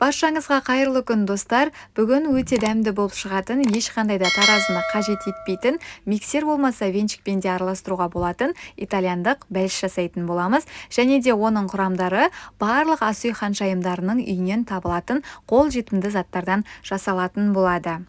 Баршаңызға қайырлы күн достар. Бүгін өте дәмді болып шығатын, ешқандай да таразыны қажет етпейтін, миксер болмаса венчикпен де араластыруға болатын итальяндық бәліш жасайтын боламыз. Және де оның құрамдары барлық ас үй ханшайымдарының үйінен табылатын қолжетімді заттардан жасалатын болады.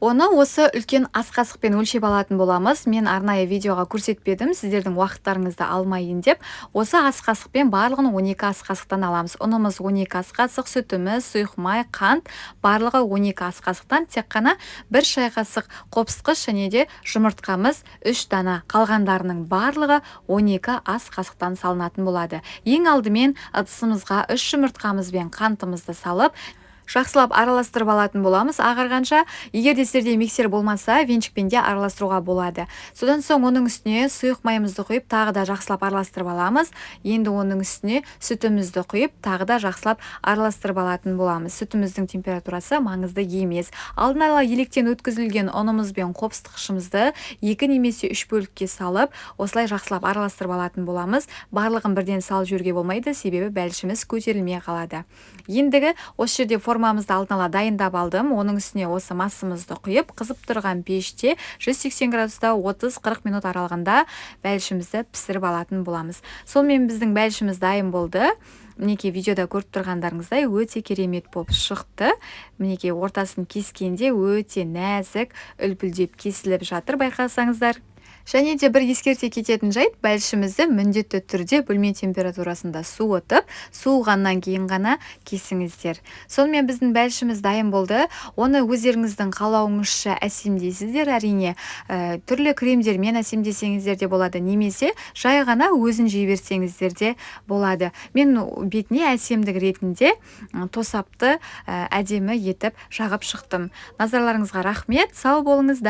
Оны осы үлкен ас қасықпен өлшеп алатын боламыз. Мен арнайы видеоға көрсетпедім, сіздердің уақыттарыңызды алмайын деп. Осы ас қасықпен барлығын 12 ас қасықтан аламыз. Ұнымыз 12 ас қасық, сүтіміз, сұйық май, қант, барлығы 12 ас қасықтан, тек қана 1 шай қасық қопсқыш және де жұмыртқамыз 3 дана. Қалғандарының барлығы 12 ас қасықтан салынатын болады. Ең алдымен ыдысымызға 3 жұмыртқамыз бен қантымызды салып, жақсылап араластырып алатын боламыз. Ағарғанша, егер де сіздерде миксер болмаса, венчикпен де араластыруға болады. Содан соң оның үстіне сұйық майымызды құйып, тағы да жақсылап араластырып аламыз. Енді оның үстіне сүтімізді құйып, тағы да жақсылап араластырып алатын боламыз. Сүтіміздің температурасы маңызды емес. Алдын ала електен өткізілген ұнымыз бен қопсытқышымызды 2 немесе 3 бөлікке салып, осылай жақсылап араластырып алатын боламыз. Барлығын бірден салып жіберуге болмайды, себебі бәлішіміз көтерілмей қалады. Ендігі осы жерде формамызды алдын ала дайындап алдым. Оның үстіне осы массамызды құйып, қызып тұрған пеште 180 градуста 30-40 минут аралығында бәлішімізді пісіріп алатын боламыз. Сонымен біздің бәлішіміз дайын болды. Мінекей видеода көріп тұрғандарыңыздай өте керемет болып шықты. Мінекей ортасын кескенде өте нәзік, үлпілдеп кесіліп жатыр, байқасаңыздар. Және де бір ескерте кететін жайт, бәлішімізді міндетті түрде бөлме температурасында суытып, суығаннан кейін ғана кесіңіздер. Сонымен біздің бәлішіміз дайын болды. Оны өздеріңіздің қалауыңызша әсемдейсіздер, әрине. Түрлі кремдермен әсемдесеңіздер де болады, немесе жай ғана өзін жей берсеңіздер де болады. Мен бетіне әсемдік ретінде тосапты әдемі етіп жағып шықтым. Назарларыңызға рахмет, сау болыңыздар.